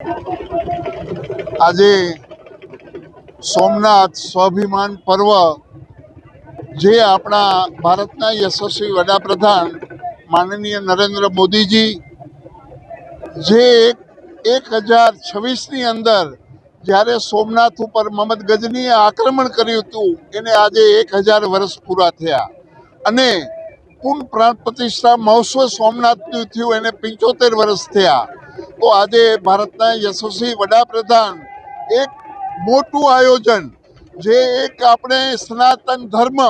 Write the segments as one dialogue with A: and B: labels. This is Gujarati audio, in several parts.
A: આજે સોમનાથ સ્વાભિમાન પર્વ જે આપણા ભારતના યશસ્વી વડાપ્રધાન માનનીય નરેન્દ્ર મોદીજી જે 1026ની અંદર જ્યારે સોમનાથ ઉપર મહમ્મદ ગજનીએ આક્રમણ કર્યું હતું એને આજે 1000 વર્ષ પૂરા થયા અને પૂર્ણ પ્રાણ પ્રતિષ્ઠા મહોત્સવ સોમનાથનું થયું એને 75 વર્ષ થયા. તો આજે ભારતના યશસ્વી વડાપ્રધાન એક મોટું આયોજન જે એક આપણે સનાતન ધર્મ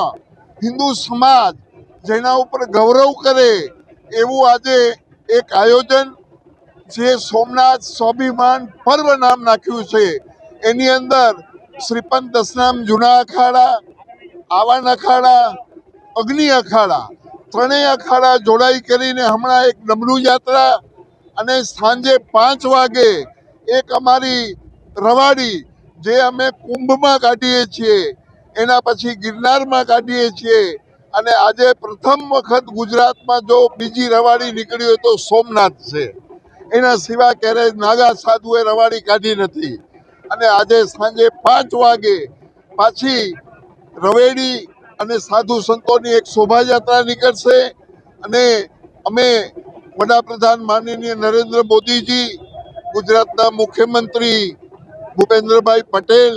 A: હિન્દુ સમાજ જેના ઉપર ગૌરવ કરે એવું આજે એક આયોજન જે સોમનાથ સ્વાભિમાન પર્વ નામ નાખ્યું છે. એની અંદર શ્રીપંત દશનામ જૂના અખાડા, આવાન અખાડા, અગ્નિ અખાડા ત્રણેય અખાડા જોડાઈ કરીને હમણાં એક ડમરૂ યાત્રા અને સાંજે 5 વાગે એક અમારી રવાડી જે અમે કુંભમાં કાઢીએ છીએ એના પછી ગિરનારમાં કાઢીએ છીએ અને આજે પ્રથમ વખત ગુજરાતમાં જો બીજી રવાડી નીકળી હોય તો સોમનાથ છે. એના સિવાય ક્યારેય નાગા સાધુએ રવાડી કાઢી નથી. અને આજે સાંજે 5 વાગે પાછી રવેડી અને સાધુ સંતોની એક શોભાયાત્રા નીકળશે અને અમે વડાપ્રધાન માનનીય નરેન્દ્ર મોદીજી, ગુજરાતના મુખ્યમંત્રી ભૂપેન્દ્રભાઈ પટેલ,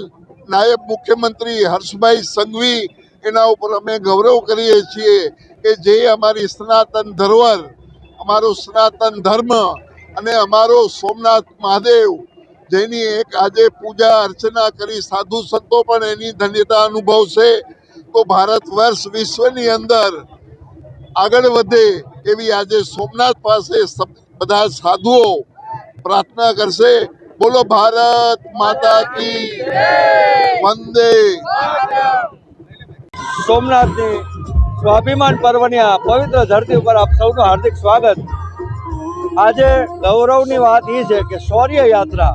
A: નાયબ મુખ્યમંત્રી હર્ષભાઈ સંઘવી એના ઉપર અમે ગૌરવ કરીએ છીએ કે જે અમારી સનાતન ધરોહર, અમારો સનાતન ધર્મ અને અમારો સોમનાથ મહાદેવ જેની એક આજે પૂજા અર્ચના કરી સાધુ સંતો પણ એની ધન્યતા અનુભવશે. તો ભારત વર્ષ વિશ્વની અંદર આગળ વધે એવી આજે સોમનાથ પાસે બધા સાધુઓ પ્રાર્થના કરશે. બોલો ભારત માતા કી વંદે.
B: સોમનાથની સ્વાભિમાન પર્વની આ પવિત્ર ધરતી ઉપર આપ સૌનું હાર્દિક સ્વાગત. આજે ગૌરવની વાત એ છે કે શૌર્ય યાત્રા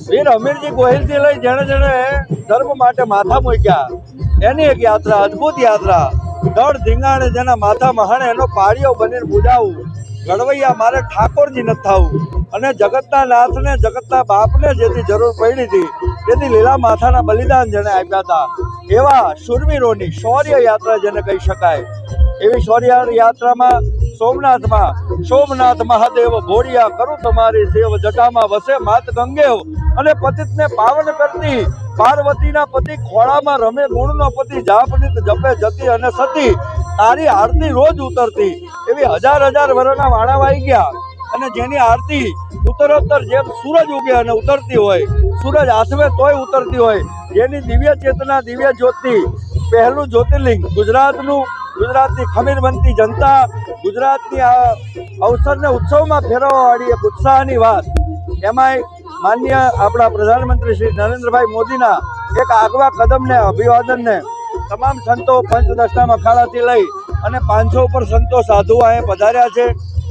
B: વીર અમીરજી ગોહિલથી લઈ જેણે જેણે ધર્મ માટે માથા મૂક્યા એની એક યાત્રા, અદ્ભુત યાત્રા. દળ ધીંગાણે જેના માથા મહાણે એનો પાળીઓ બનીને પૂજાવું. ઘડવૈયા મારે ઠાકોરજી નથી થવું અને જગતના નાથને, જગતના બાપને જેથી જરૂર પડી હતી તેથી લીલા માથાના બલિદાન જેને આપ્યા હતા એવા શૂરવીરોની શૌર્ય યાત્રા જેને કહી શકાય એવી શૌર્ય યાત્રામાં સોમનાથ મહાદેવ ભોળિયા કરું તમારી સેવ, જટામાં વસે માત ગંગેવ અને પતિતને પાવન કરતી પાર્વતીના પતિ ખોળામાં રમે ગુણનો પતિ જાપનિત જપે જતી અને સતી તારી આરતી રોજ ઉતરતી એવી હજાર વર્ષના વાણા વાઈ ગયા અને જેની આરતી ઉત્તરોત્તર જેમ સૂરજ ઉગે અને ઉતરતી હોય, સૂરજ આથમે તોય ઉતરતી હોય, જેની દિવ્ય ચેતના, દિવ્ય જ્યોતિ, પહેલું જ્યોતિર્લિંગ ગુજરાતની ખમીર બનતી જનતા, ગુજરાતની આ અવસરને ઉત્સવમાં ફેરવવાવાળી એક ઉત્સાહની વાત. એમાંય માન્ય આપણા પ્રધાનમંત્રી શ્રી નરેન્દ્રભાઈ મોદીના એક આગવા કદમને, અભિવાદનને તમામ સંતો પંચદશનામ અખાડાથી લઈ અને 500 ઉપર સંતો સાધુઓ અહીંયા પધાર્યા છે.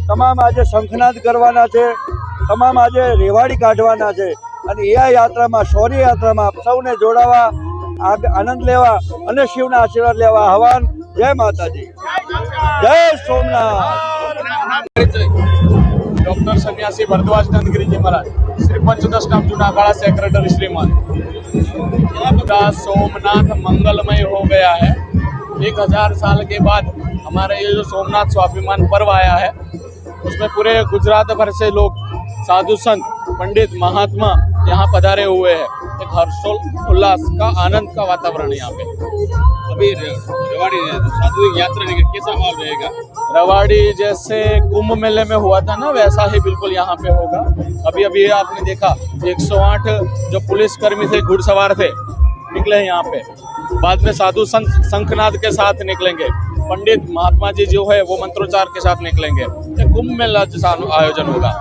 B: તમામ આજે શંખનાદ કરવાના છે, તમામ આજે રેવાડી કાઢવાના છે અને એ યાત્રામાં, શૌર્ય યાત્રામાં આપ સૌને જોડાવા, આનંદ લેવા અને શિવના આશીર્વાદ લેવા આહવાન. જય માતાજી, જય સોમનાથ.
C: डॉक्टर सन्यासी भरद्वाज नंदगिरी जी महाराज, श्री पंचदशनाम जूना अखाड़ा सेक्रेटरी श्रीमान। आपका सोमनाथ मंगलमय हो गया है। 1000 साल के बाद हमारा ये जो सोमनाथ स्वाभिमान पर्व आया है उसमें पूरे गुजरात भर से लोग, साधु संत, पंडित, महात्मा यहाँ पधारे हुए हैं। एक हर्षोल्लास का, आनंद का वातावरण है यहाँ पे।
D: अभी रवाड़ी साधु यात्रा कैसा माहौल रहेगा?
C: रवाड़ी जैसे कुंभ मेले में हुआ था ना वैसा ही बिल्कुल यहाँ पे होगा। अभी अभी आपने देखा 108 जो पुलिसकर्मी थे, घुड़सवार थे, निकले यहाँ पे। बाद में साधु संत शंखनाद के साथ निकलेंगे, पंडित महात्मा जी जो है वो मंत्रोच्चार के साथ निकलेंगे। ये कुंभ मेला जैसा आयोजन होगा।